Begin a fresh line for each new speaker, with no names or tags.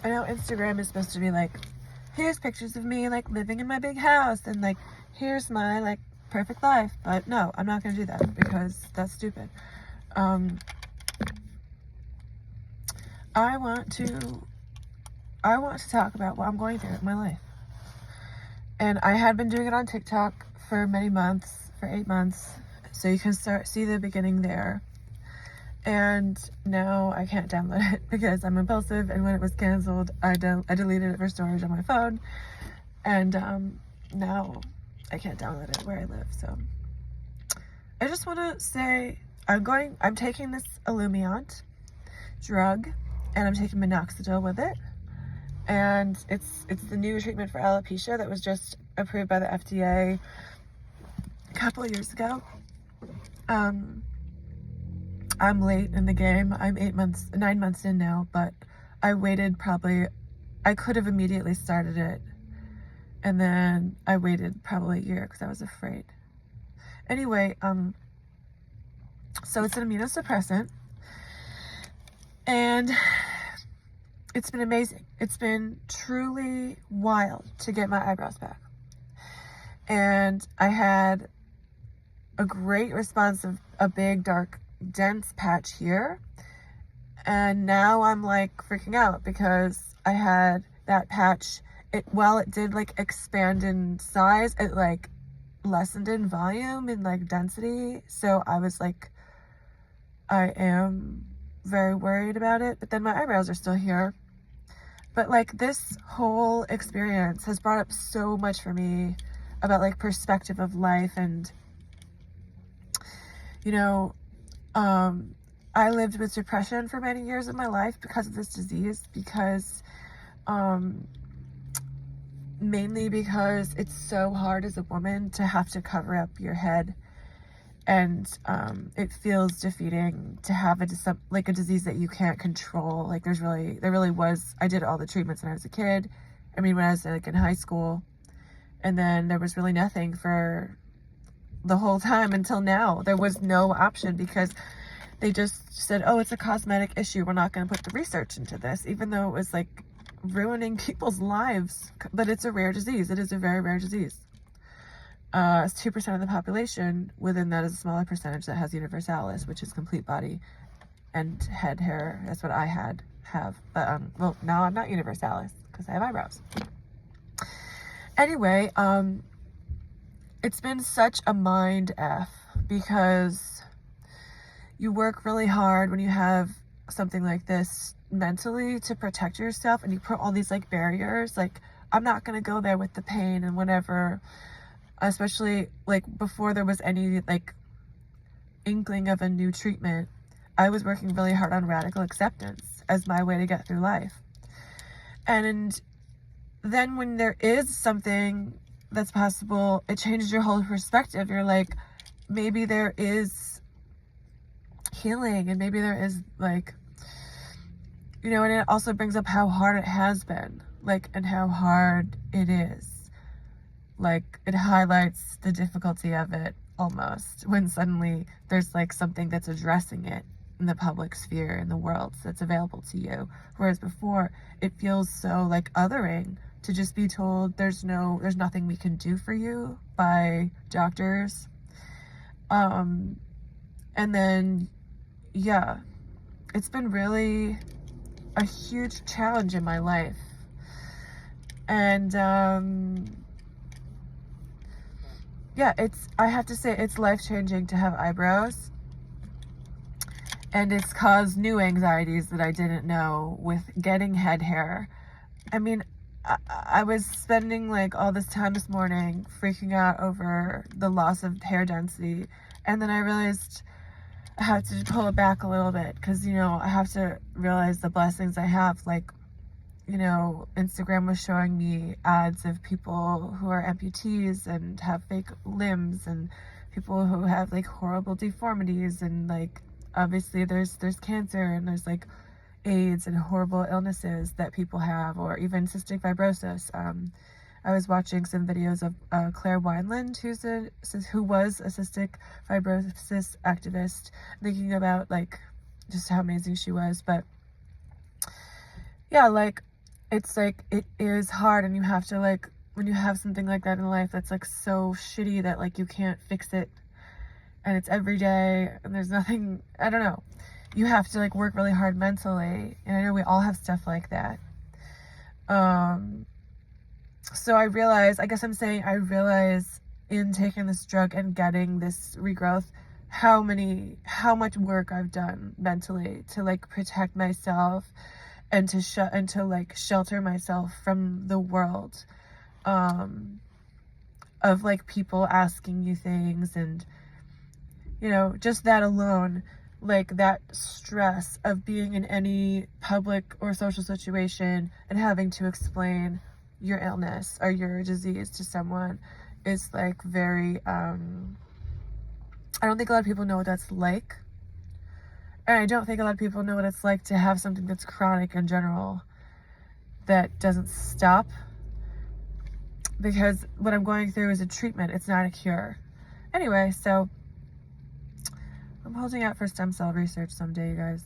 I know Instagram is supposed to be like, here's pictures of me like living in my big house and like here's my like perfect life, but no, I'm not gonna do that because that's stupid. I want to talk about what I'm going through in my life. And I had been doing it on TikTok for many months, for 8 months. So you can see the beginning there. And now I can't download it because I'm impulsive. And when it was canceled, I deleted it for storage on my phone. And now I can't download it where I live. So I just want to say I'm taking this Olumiant drug, and I'm taking minoxidil with it. And it's the new treatment for alopecia that was just approved by the FDA a couple of years ago. I'm late in the game. I'm 9 months in now, but I waited I could have immediately started it. And then I waited probably a year because I was afraid. Anyway, so it's an immunosuppressant. And it's been amazing. It's been truly wild to get my eyebrows back. And I had a great response of a big, dark, dense patch here. And now I'm like freaking out because I had that patch. While it did like expand in size, it like lessened in volume and like density. So I was like, I am very worried about it. But then my eyebrows are still here. But like this whole experience has brought up so much for me about like perspective of life. And you know, I lived with depression for many years of my life because of this disease, because mainly because it's so hard as a woman to have to cover up your head. And it feels defeating to have a disease that you can't control. Like there really was. I did all the treatments when I was a kid. I mean, when I was like in high school, and then there was really nothing for the whole time until now. There was no option because they just said, oh, it's a cosmetic issue. We're not going to put the research into this, even though it was like ruining people's lives. But it's a rare disease. It is a very rare disease. It's 2% of the population. Within that is a smaller percentage that has universalis, which is complete body and head hair. That's what I have. But well, now I'm not universalis because I have eyebrows. Anyway, it's been such a mind F because you work really hard when you have something like this mentally to protect yourself, and you put all these like barriers. Like, I'm not gonna go there with the pain and whatever. Especially like before there was any like inkling of a new treatment, I was working really hard on radical acceptance as my way to get through life. And then when there is something that's possible, it changes your whole perspective. You're like, maybe there is healing, and maybe there is like, you know, and it also brings up how hard it has been, like, and how hard it is. Like, it highlights the difficulty of it almost when suddenly there's like something that's addressing it in the public sphere, in the world, that's available to you. Whereas before, it feels so like othering to just be told there's nothing we can do for you by doctors. And then, yeah, it's been really a huge challenge in my life. And, yeah, I have to say, it's life-changing to have eyebrows. And it's caused new anxieties that I didn't know with getting head hair. I mean, I was spending like all this time this morning freaking out over the loss of hair density. And then I realized I have to pull it back a little bit because, you know, I have to realize the blessings I have. Like, you know, Instagram was showing me ads of people who are amputees and have fake limbs, and people who have like horrible deformities, and like obviously there's cancer, and there's like AIDS and horrible illnesses that people have, or even cystic fibrosis. I was watching some videos of Claire Wineland, who was a cystic fibrosis activist, thinking about like just how amazing she was. But yeah, like, it's like, it is hard, and you have to, like, when you have something like that in life that's like so shitty that like you can't fix it, and it's every day, and there's nothing, I don't know. You have to like work really hard mentally, and I know we all have stuff like that. So I realize in taking this drug and getting this regrowth, how much work I've done mentally to like protect myself and to like shelter myself from the world, of like people asking you things, and just that alone, like that stress of being in any public or social situation and having to explain your illness or your disease to someone is like very, I don't think a lot of people know what that's like. And I don't think a lot of people know what it's like to have something that's chronic in general that doesn't stop. Because what I'm going through is a treatment, it's not a cure. Anyway, so I'm holding out for stem cell research someday, you guys.